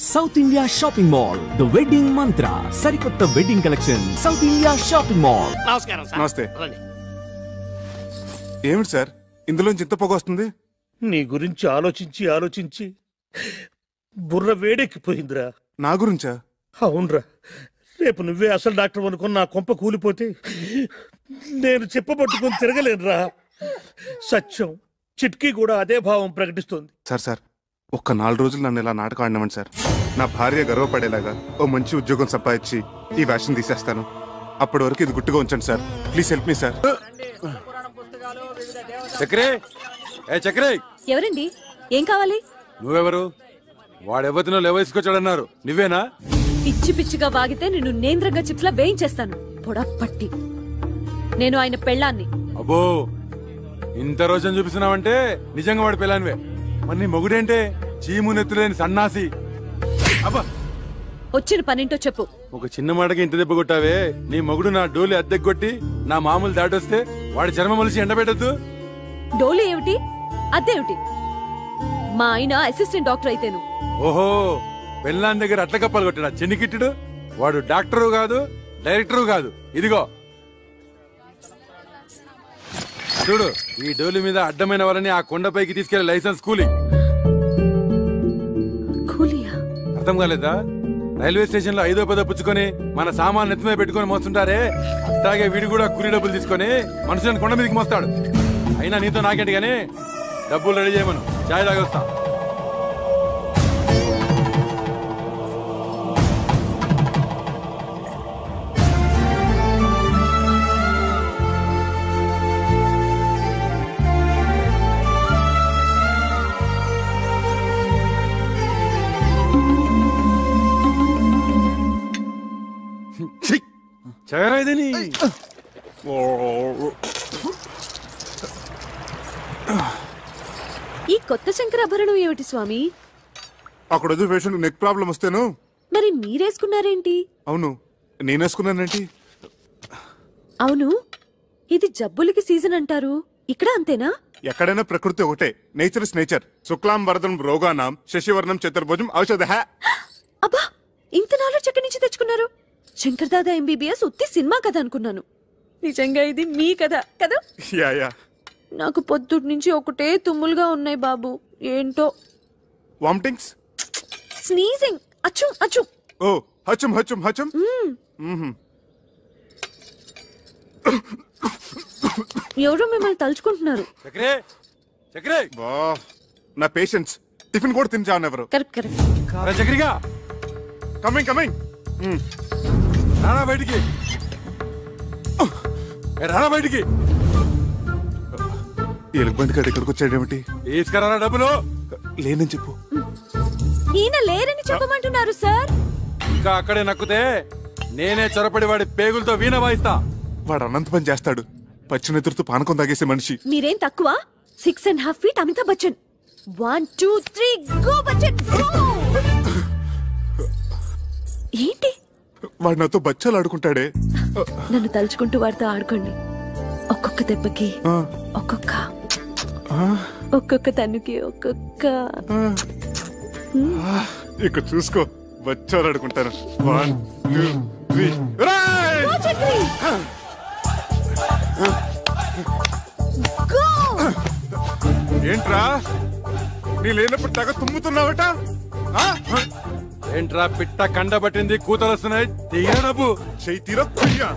South India shopping mall the wedding మంత్ర సరికొత్త wedding collection south India shopping mall. నమస్కారం sir. నమస్తే. ఏమిటి sir ఇందులోంచి ఇంత పొగ వస్తుంది? నీ గురించి ఆలోచించి ఆలోచించి బుర్ర వేడెక్కిపోయిందిరా. నా గురించా? అవునరా, రేపు నువ్వే అసలు డాక్టర్ అనుకుని నా కొంప కూలిపోతే నేను చెప్పబట్టుకుని తిరగలేనురా. సత్యం చిట్కీ కూడా అదే భావం ప్రకటిస్తుంది. సార్ ఒక్క 4 రోజులు నన్ను ఇలా నాటకం ఆడినామండి సార్. నా భార్య గర్వపడేలాగా ఓ మంచి ఉద్యోగం సంపాదించి ఈ వేషం తీసేస్తాను. అప్పటి వరకు ఇది గుట్టుగా ఉంచండి sir. Please help me sir. చక్రే, ఏ చక్రే, ఎవరండి? ఏం కావాలి? నువ్వెవరు? వాడెవతినో లేవేసుకొచ్చాడన్నారు, నువ్వేనా? పిచ్చి పిచ్చిగా వాగితే నిన్ను నేంద్రంగా చిప్స్లా వేయించేస్తాను. పొడప్పట్టి. నేను ఆయన పెళ్ళాన్ని. అబ్బో, ఇంత రోజుని చూపిస్తున్నావంటే నిజంగా వాడి పెళ్ళానివే. మరి నీ మొగుడేంటే చీము నెత్తులేని సన్నాసి. అబ్బా, వచ్చిన పనింటో చెప్పు. ఒక చిన్న మాటకి ఇంత దెబ్బ కొట్టావే. నీ మొగుడు నా డోలి అద్దెకొట్టి నా మామూలు దాటొస్తే వాడి చర్మ మలిసి ఎండబెట్టద్దు. డోలు ఏమిటి, అదేమిటి? మా ఆయన అసిస్టెంట్ డాక్టర్ అయితేను. ఓహో, పెళ్ళాన్ దగ్గర అట్ల కప్పలు కొట్టాడా చెన్నికిట్టుడు? వాడు డాక్టరు కాదు, డైరెక్టరు కాదు. ఇదిగో చూడు, ఈ డోలి మీద అడ్డమైన వాళ్ళని ఆ కొండపైకి తీసుకెళ్లే లైసెన్స్ కూలీ. అర్థం కాలేదా? రైల్వే స్టేషన్ లో 5వ 10వ పుచ్చుకొని మన సామాన్ నెత్తిమీద పెట్టుకుని మోస్తుంటారే, అట్లాగే వీడు కూడా కూలీ డబ్బులు తీసుకొని మనుషులను కొండ మీదకి మోస్తాడు. అయినా నీతో నాకేంటి గానీ డబ్బులు రెడీ చేయమను, చాయ్ తాగొస్తా. చగరాయిదని ఈ కొత్త శంకరాభరణం ఏమిటి స్వామి? అక్కడ వద్దు పేషెంట్ నెక్ ప్రాబ్లం వస్తేను. మరి మీరేసుకున్నారేంటి? అవును, నేనేసుకున్నానండి. అవును, ఇది జబ్బులకి సీజన్ అంటారు, ఇక్కడ అంతేనా? ఎక్కడైనా ప్రకృతి ఒకటే. Nature is nature. శుక్లాం వరదం రోగానాం శశివర్ణం చతుర్భుజం ఔషధ. అబ్బా, ఇంత నాలెడ్జ్ ఎక్కడి నుంచి తెచ్చుకున్నారు? శంకర్ దాదా ఎంబీబీఎస్ ఉత్తి సినిమా కథ అనుకున్నాను. నిజంగా ఇది మీ కథ కదా? యా. నాకు పొద్దుటి నుంచి ఒకటే తుమ్ములుగా ఉన్నాయి బాబు. ఏంటో. Vomitings, sneezing. అచ్చు అచ్చు. ఓ హచం హచం హచం. ఎవరో మిమ్మల్ని తలుచుకుంటున్నారు. చక్రే, చక్రే, నా పేషెంట్స్ టిఫిన్ కూడా తిని చావనెవరు. Correct correct. చక్రిగా కమింగ్ కమింగ్. రానా బయటికి, రానా బయటికి. ఎలుగుబంటి కాడ ఇక్కడికి వచ్చాడేమిటి? తీసుకురా డబ్బులు. లేనని చెప్పు. ఈయన లేరని చెప్పమంటున్నారు సార్. ఇంకా అక్కడే నక్కుతే నేనే చొరపడి వాడి పేగులతో వీణ వాయిస్తా. వాడు అనంత పని చేస్తాడు. పచ్చినెదురుతో పానకం తాగేసే మనిషి. మీరేం తక్కువ? 6.5 feet Amitabh Bachchan. 1 2 3 go Bachchan go. ఏంటి? వాడు నాతో బచ్చాలు ఆడుకుంటాడే. నన్ను తలుచుకుంటూ వాడితో ఆడుకోండి. ఒక్కొక్క దెబ్బకి ఒక్కొక్క తన్నుకి ఒక్కొక్క. ఇక్కడ చూసుకో, బచ్చాలు ఆడుకుంటాను. 1 2 3. ఏంట్రా నీ లేనప్పుడు తెగ తుమ్ముతున్నావట? ఏంట్రా పిట్ట కండబట్టింది, కూతలు వస్తున్నాయి. తీరా డబ్బు. చెయ్యి తీరా కుయ్యా.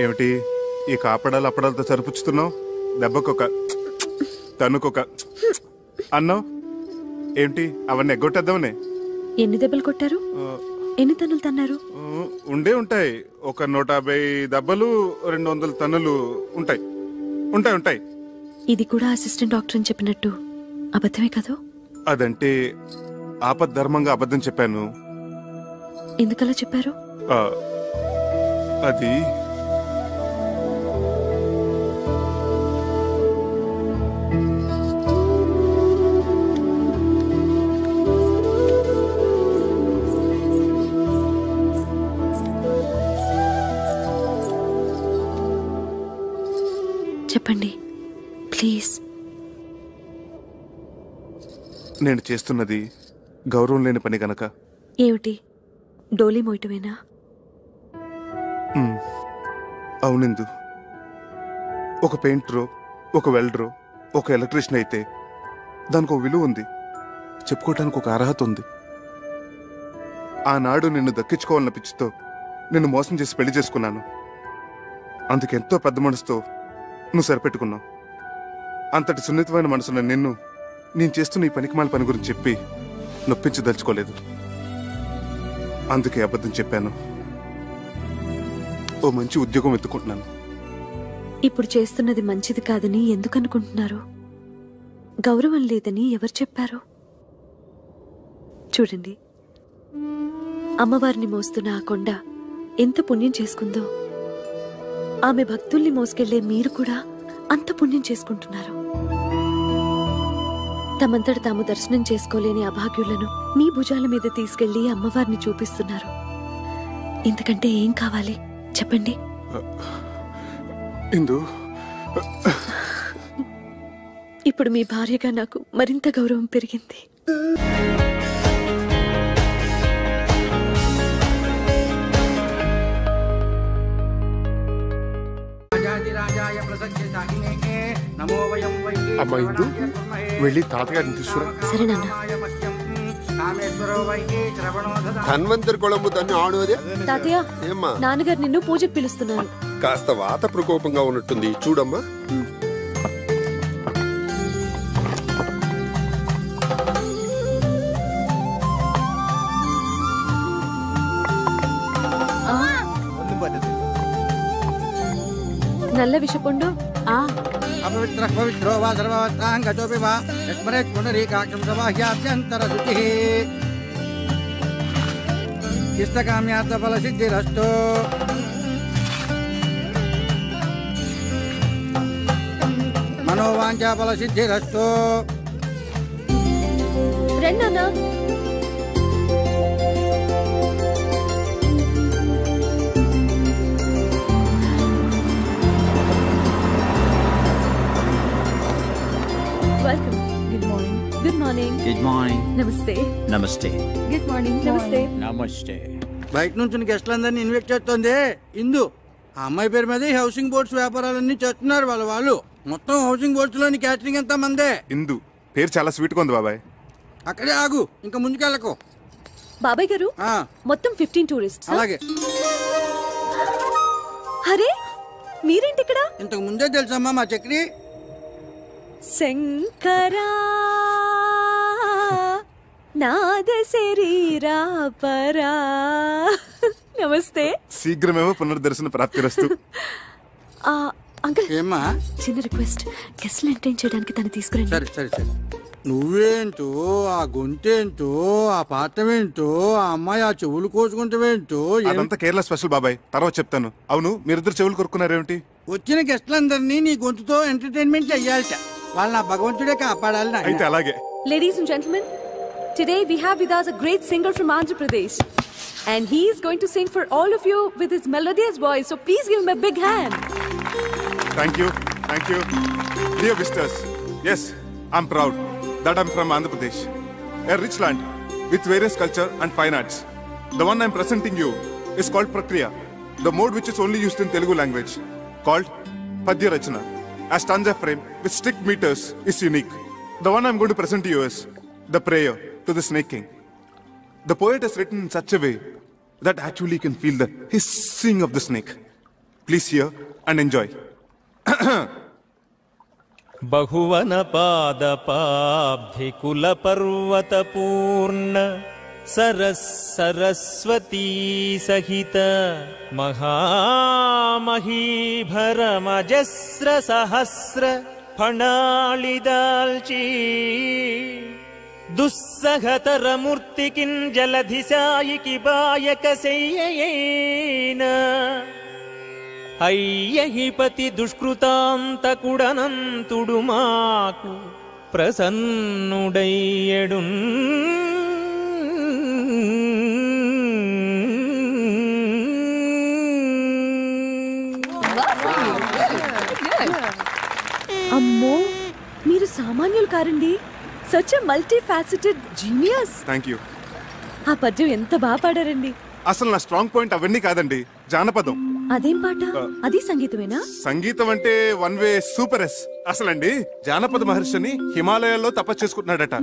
ఏమిటి ఈ కాపడాలు అప్పడాలతో సరిపుచ్చుతున్నావు? దెబ్బకొక తనుకొక అన్నావు ఏంటి? అవన్నీ ఎగ్గొట్టేద్దామనే. ఎన్ని దెబ్బలు కొట్టారు? ఎన్ని తన్నులు తన్నారు? ఉండే ఉంటాయి. ఒక 150 దెబ్బలు, 200 తన్నులు ఉంటాయి. ఉంటాయి ఉంటాయి. ఇది కూడా అసిస్టెంట్ డాక్టర్ అని చెప్పినట్టు అబద్ధమే కదా? అదంటే ఆపద్ధర్మంగా అబద్ధం చెప్పాను. ఎందుకలా చెప్పారు? అది చెప్పండి ప్లీజ్. నేను చేస్తున్నది గౌరవం లేని పని గనక. ఏమిటి, డోలీ మోయటమేనా? అవునిందు. ఒక పెయింటరో, ఒక వెల్డరో, ఒక ఎలక్ట్రీషియన్ అయితే దానికి ఒక విలువ ఉంది, చెప్పుకోవటానికి ఒక అర్హత ఉంది. ఆనాడు నిన్ను దక్కించుకోవాలన్న పిచ్చితో నిన్ను మోసం చేసి పెళ్లి చేసుకున్నాను. అందుకెంతో పెద్ద మనసుతో నువ్వు సరిపెట్టుకున్నావు. అంతటి సున్నితమైన మనసున్న నిన్ను నేను చేస్తున్న ఈ పనికిమాల పని గురించి చెప్పి నొప్పించదలుచుకోలేదు. అందుకే అబద్ధం చెప్పాను. ఓ మంచి ఉద్యోగం వెతుకుంటున్నాను. ఇప్పుడు చేస్తున్నది మంచిది కాదని ఎందుకు అనుకుంటున్నారు? గౌరవం లేదని ఎవరు చెప్పారు? చూడండి, అమ్మవారిని మోస్తున్న ఆ కొండ ఎంత పుణ్యం చేసుకుందో, ఆమె భక్తుల్ని మోసుకెళ్లే మీరు కూడా అంత పుణ్యం చేసుకుంటున్నారు. తమంతట తాము దర్శనం చేసుకోలేని అభాగ్యులను మీ భుజాల మీద తీసుకెళ్లి అమ్మవారిని చూపిస్తున్నారు. ఇంతకంటే ఏం కావాలి చెప్పండి? ఇప్పుడు మీ భార్యగా నాకు మరింత గౌరవం పెరిగింది. అమ్మా ఇందు, వెళ్ళి తాతగారిని తీసుకురా. సరే నాన్న. ధన్వంతరి కొళంబు తన్ని ఆడోదే. తాతయ్య, ఏమ్మా? నాన్నగారు నిన్ను పూజకు పిలుస్తున్నారు. కాస్త వాత ప్రకోపంగా ఉన్నట్టుంది, చూడమ్మా. నల్ల విషపండు. అపవిత్ర పవిత్రో వా సర్వవత్రాంగతోపి వా యస్మరేత్ పునరీకాక్షం సమాహ్యాభ్యంతర శుచిః ఇష్టకామ్యార్థ ఫల సిద్ధిరస్తు. మనోవాంఛా ఫల సిద్ధిరస్తు. రెండన్నా. Welcome. Good morning. Good morning. Good morning. నమస్తే. నమస్తే. Good morning. నమస్తే. నమస్తే. బయట నుంచి గెస్టులందరినీ ఇన్వైట్ చేస్తుంది ఇందు. ఆ అమ్మాయి పేరు మీద హౌసింగ్ బోర్డ్స్ వ్యాపారాలన్నీ చేస్తున్నారు వాళ్ళు. మొత్తం హౌసింగ్ బోర్డ్స్ లోని క్యాటరింగ్ ఎంత మందే. ఇందు పేరు చాలా స్వీట్ గా ఉంది బాబాయ్. అక్కడే ఆగు, ఇంకా ముందుకెళ్ళకు. బాబాయ్ గారు, మొత్తం 15 టూరిస్ట్. అలాగే. అరే మీరేంటి ఇక్కడ? ఇంతకు ముందే తెలుసమ్మా మా చక్రి. శంకరా నాద శరీరా పరా. నమస్తే. శీఘ్రమేమో పునర్దర్శన ప్రాప్తిరస్తు. అంకుల్, ఏమ్మా? చిన్న రిక్వెస్ట్, గెస్ట్లు ఎంటర్టైన్ చేయడానికి తను తీసుకురండి. సరే సరే సరే. నువ్వేంటో, ఆ గొంతేంటో, ఆ పాటమేంటో, ఆ అమ్మాయి ఆ చెవులు కోసుకుంటావేంటో. అదంతా కేరళ స్పెషల్ బాబాయ్, తర్వాత చెప్తాను. అవును, మీరిద్దరు చెవులు కొరుకున్నారేమిటి? వచ్చిన గెస్టులందరినీ నీ గొంతుతో ఎంటర్టైన్మెంట్ చెయ్యాలట. వాళ్ళ నా భగవంతుడే కాపాడాలి. అయితే అలాగే. Ladies and gentlemen, today we have with us a great singer from Andhra Pradesh, and he is going to sing for all of you with his melodious voice. So please give him a big hand. Thank you, thank you. Dear visitors, yes, I'm proud that I'm from Andhra Pradesh, a rich land with various culture and fine arts. The one I'm presenting you is called Prakriya, the mode which is only used in Telugu language, called Padya Rachana. A stanza frame with strict meters is unique. The one I'm going to present to you is the prayer to the Snake King. The poet has written in such a way that actually you can feel the hissing of the snake. Please hear and enjoy. బహువన పాదపాబ్ధి కుల పర్వత పూర్ణ సరస్వతీ సహిత మహామహీభరమజస్ర సహస్ర ఫణాళిదాల్చీ దుస్సహతర మూర్తికిన్ జలధిశాయికి బాయక శయ్యయేన అయ్యహిపతి దుష్కృతాంతకుడనంతుడు మాకు ప్రసన్నుడయ్యడు. అమ్మో, మీరు సామాన్యులు కారండి. Such a multi faceted genius. Thank you. ఆ పద్యం ఎంత బాగా పాడారండి. అసలు నా స్ట్రాంగ్ పాయింట్ అవన్నీ కాదండి, జానపదం. అదేం పాట? అది సంగీతమేనా? సంగీతం అంటే వన్ వే సూపర్ ఎస్. అసలండి జానపద మహర్షిని హిమాలయాల్లో తపస్సు చేసుకుంటున్నాడట.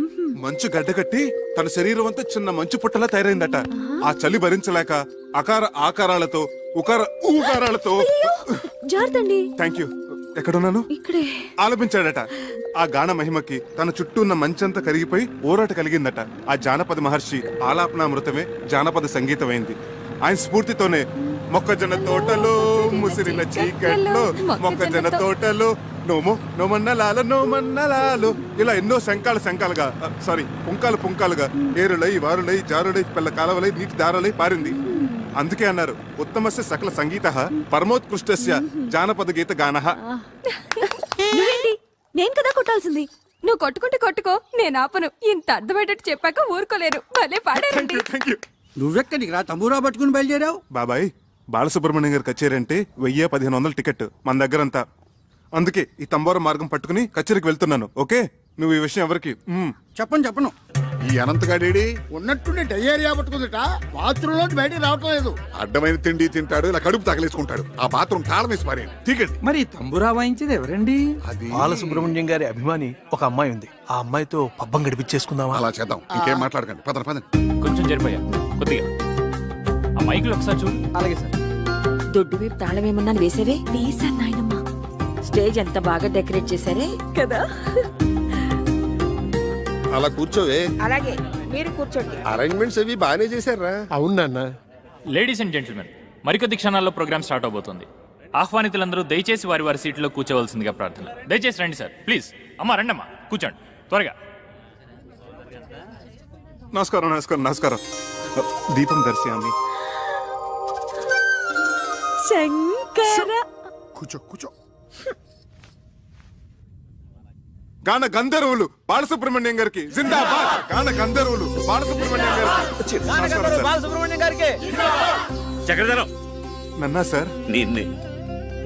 మంచు గడ్డకట్టి తన శరీరం అంతా చిన్న మంచు పుట్టలా తయారైందట. ఆ చలి భరించలేక అకార ఆకారాలతో ఉకార ఊకారాలతో జార్తండి. Thank you. ఎక్కడున్నాను? ఇక్కడే. ఆలపించాడట. ఆ గాన మహిమకి తన చుట్టూ ఉన్న మంచంతా కరిగిపోయి ఊరాట కలిగిందట. ఆ జానపద మహర్షి ఆలాపనామృతమే జానపద సంగీతమైంది. ఆయన స్ఫూర్తితోనే మొక్కజొన్న తోటలో ముసిరిన చీకట్లో మొక్కజొన్న తోటలో నోమో నోమన్నలాల నోమన్నలాలు ఇలా ఎన్నో శంకాలుగా సారీ పుంకాలుగా ఏరులై వారులై జారులై పిల్ల కాలవలై నీటి దారులై పారింది. అందుకే అన్నారు ఉత్తమస్య సకల సంగీత పరమోత్కృష్టస్య జానపద గీత గానః. నేను కదా కొట్టాల్సింది. నువ్వు కొట్టుకుంటే కొట్టుకో, నేను ఆపను. ఇంత అర్థమయ్యేటట్టు చెప్పాక ఊరుకోలేరు. భలే పాడారండి. నువ్వెక్కడికి రా తంబూరా పట్టుకుని బయలుదేరావు? బాబాయ్, బాలసుబ్రహ్మణ్యం గారి కచేరీ అంటే 1000-1500 టికెట్ మన దగ్గరంతా. అందుకే ఈ తంబోర మార్గం పట్టుకుని కచేరీకి వెళ్తున్నాను. ఓకే, నువ్వు ఈ విషయం ఎవరికి చెప్పను. ఈ అనంతగాడేడి ఉన్నట్టుండి డయేరియా పట్టుకుందిట. బాత్రూమ్ లో బయటికి రావటం లేదు. అడ్డమైన తిండి తింటాడు, ఇలా కడుపు తగలేసుకుంటాడు. ఆ బాత్రూమ్ తాళం వేసి పారేయండి. టికెట్. మరి తంబురా వాయించేది ఎవరండి? అది బాలసుబ్రహ్మణ్యం గారి అభిమాని ఒక అమ్మాయి ఉంది. ఆ అమ్మాయితో పబ్బం గడిపించేసుకుందామా? అలా చేద్దాం. ఇంకేం మాట్లాడకండి. పదండి. కొంచెం జరిపోయా కొద్దిగా. ఆ మైకులు ఒకసారి చూడు. అలాగే సార్. దొడ్డు వైపు తాళం ఏమన్నా వేసేవే? వేసాను నాయనమ్మా. స్టేజ్ ఎంత బాగా డెకరేట్ చేశారే కదా. అలా కూర్చోవే. అలాగే, మీరు కూర్చోండి. అరేంజ్మెంట్స్ అవి బాగానే చేశారా? అవును నాన్న. లేడీస్ అండ్ జెంటిల్మెన్, మరికొద్ది క్షణాల్లో ప్రోగ్రామ్ స్టార్ట్ అవబోతుంది. ఆహ్వానితులందరూ దయచేసి వారి వారి సీట్లో కూర్చోవలసిందిగా ప్రార్థన. దయచేసి రండి సార్, ప్లీజ్. అమ్మా రండమ్మా, కూర్చోండి త్వరగా. నమస్కారం. దీపం దర్శయామి. శంకర. కూర్చో. గాన గంధర్వులు బాలసుబ్రహ్మణ్యం గారికి జిందాబాద్. గాన గంధర్వులు బాలసుబ్రహ్మణ్యం గారికి. చక్రధరం నన్నా సార్.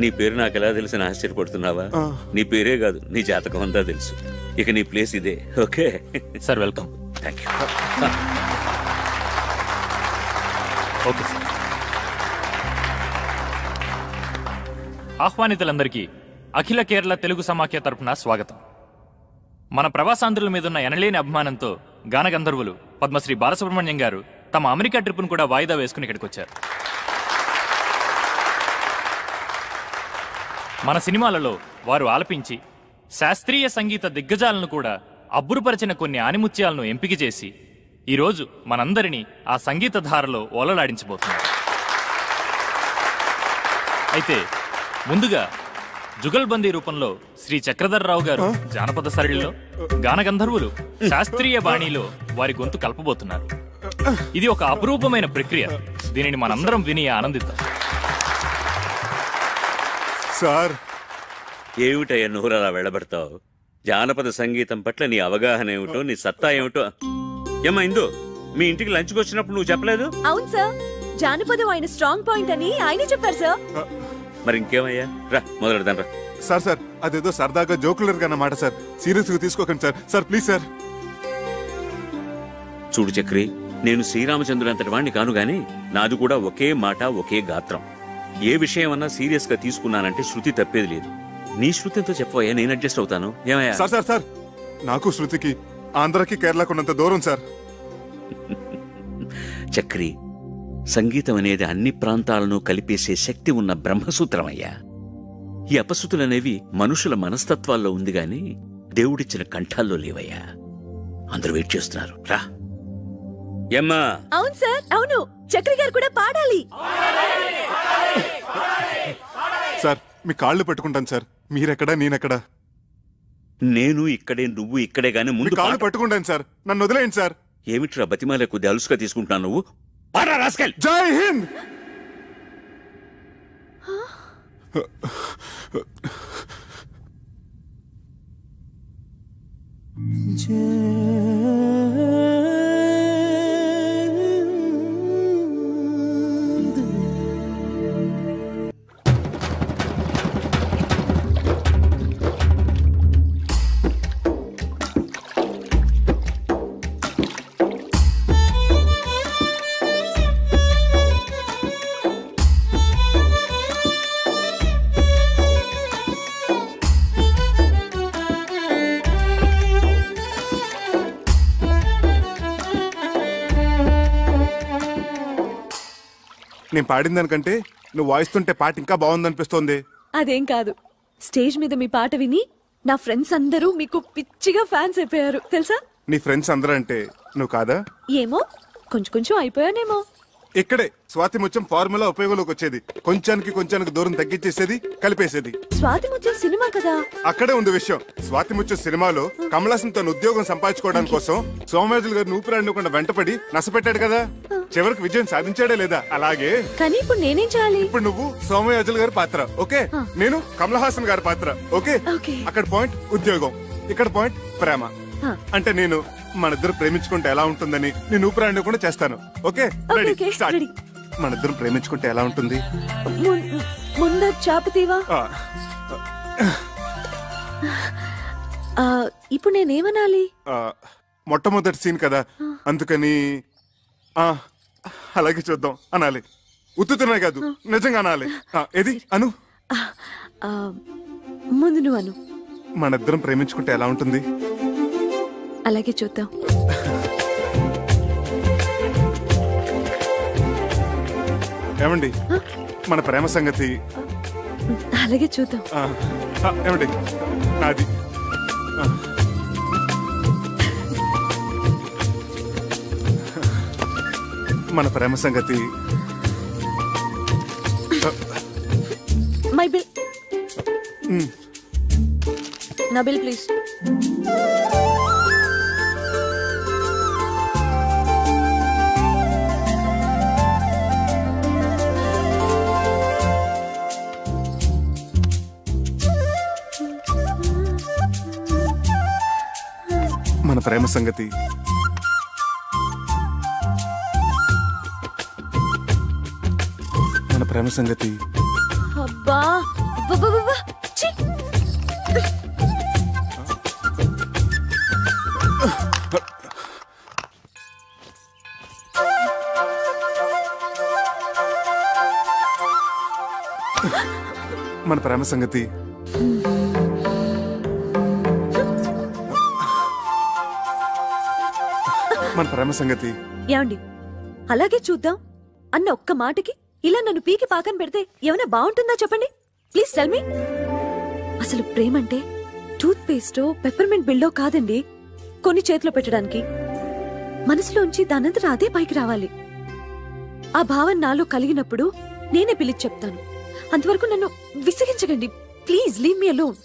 నీ పేరు నాకు ఎలా తెలిసిన ఆశ్చర్యపడుతున్నావా? నీ పేరే కాదు, నీ జాతకం అంతా తెలుసు. ఇక నీ ప్లేస్ ఇదే. Okay sir, welcome. Thank you. Okay sir. ఆహ్వానితులందరికీ అఖిల కేరళ తెలుగు సమాఖ్య తరఫున స్వాగతం. మన ప్రవాసాంధ్రుల మీదున్న ఎనలేని అభిమానంతో గానగంధర్వులు పద్మశ్రీ బాలసుబ్రహ్మణ్యం గారు తమ అమెరికా ట్రిప్ను కూడా వాయిదా వేసుకుని ఇక్కడికి వచ్చారు. మన సినిమాలలో వారు ఆలపించి శాస్త్రీయ సంగీత దిగ్గజాలను కూడా అబ్బురుపరిచిన కొన్ని ఆనిముత్యాలను ఎంపిక చేసి ఈరోజు మనందరినీ ఆ సంగీత ధారలో ఓలలాడించబోతున్నారు. అయితే ముందుగా జుగల్బందీ రూపంలో శ్రీ చక్రధర్రావు గారు జానపద సరళిలో, గానగంధర్వులు శాస్త్రీయ బాణీలో వారి గొంతు కలపబోతున్నారు. ఇది ఒక అపురూపమైన ప్రక్రియ. దీనిని మనందరం విని ఆనందిద్దాం. సార్, ఏమిటయ్యా నువ్వు అలా వెళ్ళబడతావు? జానపద సంగీతం పట్ల నీ అవగాహన ఏమిటో, నీ సత్తా ఏమిటో. ఏమా ఇందు, మీ ఇంటికి లంచ్కి వచ్చినప్పుడు నువ్వు చెప్పలేదు? అవును సార్, జానపదం ఆయన స్ట్రాంగ్ పాయింట్ అని ఆయనే చెప్పారు సార్. మరి ఇంకేమయ్యా, రా మొదలెడదాం రా. సార్ అదేదో సరదాగా జోకులర్ గా అన్నమాట సార్. సీరియస్ గా తీసుకోకండి సార్ ప్లీజ్ సార్. చూడు చక్రి, నేను శ్రీరామచంద్రుడు అంతటి వాణ్ణి కాను గాని నాది కూడా ఒకే మాట, ఒకే గాత్రం. ఏ విషయం అన్నా సీరియస్ గా తీసుకున్నానంటే శృతి తప్పేది లేదు. నీ శృతితో చెప్పవయ్యా, నేను అడ్జస్ట్ అవుతాను. ఏమయ్యా? సార్ నాకు శృతికి ఆంధ్రకి కేరళకు ఉన్నంత దూరం సార్. చక్రి, సంగీతం అనేది అన్ని ప్రాంతాలను కలిపేసే శక్తి ఉన్న బ్రహ్మసూత్రమయ్యా. ఈ అపశృతులనేవి మనుషుల మనస్తత్వాల్లో ఉంది గాని దేవుడిచ్చిన కంఠాల్లో లేవయ్యా. అందరూ వెయిట్ చేస్తున్నారు, రా. ఏమ్మా? అవును సార్, అవును. చక్రి గారు కూడా పాడాలి. సార్ మీ కాళ్ళు పెట్టుకుంటాను సార్. మీరెక్కడా నేనెక్కడా? నేను ఇక్కడే, నువ్వు ఇక్కడే గానీ ముందు కాళ్ళు పట్టుకుంటాను సార్. నన్ను వదిలేయండి సార్. ఏమిట్రా బతిమాలే కొద్ది అలుసుగా తీసుకుంటున్నావు నువ్వు? జై హింద్. నేను పాడిన దానికంటే నువ్వు వాయిస్తుంటే పాట ఇంకా బాగుందనిపిస్తోంది. అదేం కాదు, స్టేజ్ మీద మీ పాట విని నా ఫ్రెండ్స్ అందరూ మీకు పిచ్చిగా ఫ్యాన్స్ అయిపోయారు తెలుసా? నీ ఫ్రెండ్స్ అందరూ అంటే నువ్వు కాదా? ఏమో, కొంచెం అయిపోయానేమో. ఇక్కడే స్వాతి ముత్యం ఫార్ములా ఉపయోగంలోకి వచ్చేది. కొంచానికి దూరం తగ్గించేసేది, కలిపేసేది. స్వాతి ముత్యం సినిమా కదా? అక్కడే ఉంది విషయం. స్వాతి ముత్యం సినిమాలో కమలాసన్ తన ఉద్యోగం సంపాదించుకోవడానికి కోసం సోమయాజులు గారిని ఊపిరాడకుండా వెంటపడి నష్టపెట్టాడు కదా. చివరికి విజయం సాధించాడే లేదా? అలాగే కానీ ఇప్పుడు నేనేం చేయాలి? ఇప్పుడు నువ్వు సోమయాజులు గారి పాత్ర, ఓకే? నేను కమల్ హాసన్ గారి పాత్ర, ఓకే? అక్కడ పాయింట్ ఉద్యోగం, ఇక్కడ పాయింట్ ప్రేమ. అంటే నేను మనిద్దరు ప్రేమించుకుంటే ఎలా ఉంటుందని నేను ఊపిరాడిని కూడా చేస్తాను, ఓకే? మనిద్దరం ప్రేమించుకుంటే ఎలా ఉంటుంది? ముందు చాపతీవా. ఇప్పుడు నేనేమనాలి? మొట్టమొదటి సీన్ కదా, అందుకని అలాగే చూద్దాం అనాలి. ఉత్తుతున్నాయి కాదు, నిజంగా అనాలి. ఏది అను? ముందు నువ్వు అను. మనిద్దరం ప్రేమించుకుంటే ఎలా ఉంటుంది? అలాగే చూద్దాం. ఏమండి మన ప్రేమ సంగతి? అలాగే చూద్దాం. ఏమండి నాది? మన ప్రేమ సంగతి? My bill. నా బిల్ ప్లీజ్. మన ప్రేమ సంగతి? మన ప్రేమ సంగతి? అబ్బా ఛీ. మన ప్రేమ సంగతి? మన ప్రేమ సంగతి? ఏమండి అలాగే చూద్దాం అన్న ఒక్క మాటకి ఇలా నన్ను పీకి పాకన పెడితే ఏమైనా బాగుంటుందా చెప్పండి ప్లీజ్ టెల్ మీ. అసలు ప్రేమంటే టూత్ పేస్టో పెప్పర్మెంట్ బిల్డో కాదండి, కొన్ని చేతిలో పెట్టడానికి. మనసులోంచి దానంతట అదే పైకి రావాలి. ఆ భావన నాలో కలిగినప్పుడు నేనే పిలిచి చెప్తాను. అంతవరకు నన్ను విసిగించకండి ప్లీజ్, లీవ్ మీ అలోన్.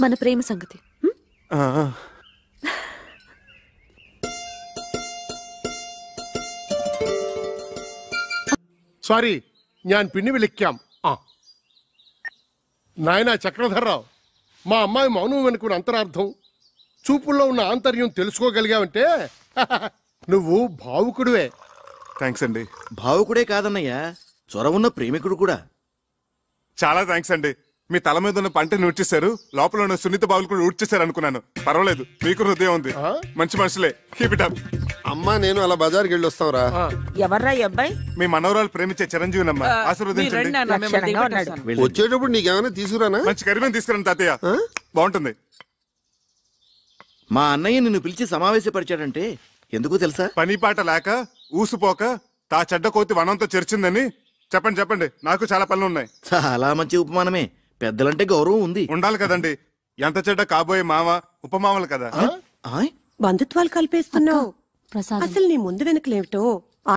మన ప్రేమ సంగతి. సారీ, ഞാൻ പിന്നെ വിളിക്കാം. నాయనా చక్రధర్రావు, మా అమ్మాయి మౌనం వెనుకున్న అంతరార్థం, చూపుల్లో ఉన్న ఆంతర్యం తెలుసుకోగలిగావంటే నువ్వు భావుకుడివే. థ్యాంక్స్ అండి. భావుకుడే కాదన్నయ్యా, చొరవున్న ప్రేమికుడు కూడా. చాలా థ్యాంక్స్ అండి. మీ తల మీద ఉన్న పంటని ఊడ్చేశారు, లోపల ఉన్న సున్నిత బావులు కూడా ఊడ్చేశారు అనుకున్నాను. పర్వాలేదు, మీకు హృదయం ఉంది, మంచి మనుషులే. Keep it up. అమ్మా నేను అలా బజార్కి వెళ్ళి వస్తావురా. ఎవర్రా ఈ అబ్బాయి? మీ మనవరాలు ప్రేమించే చిరంజీవినమ్మా, ఆశీర్వదించండి. వచ్చేటప్పుడు నీకేమైనా తీసుకురానా? మంచి కరివేం తీసుకురండి తాతయ్య, బాగుంటుంది. మా అన్నయ్య నిన్ను పిలిచి సమావేశపరిచాడంటే ఎందుకు తెలుసా? పని పాట లేక ఊసుపోక తా చెడ్డ కోతి వనంతో చేర్చిందని చెప్పండి. చెప్పండి, నాకు చాలా పనులు ఉన్నాయి. చాలా మంచి ఉపమానమే. పెద్దలంటే గౌరవం ఉంది, ఉండాలి కదండి. ఎంత చెడ్డ కాబోయే మామ ఉపమామలు కదా. బంధుత్వాలు కలిపేస్తున్నావు. అసలు నీ ముందు వెనకలేమిటో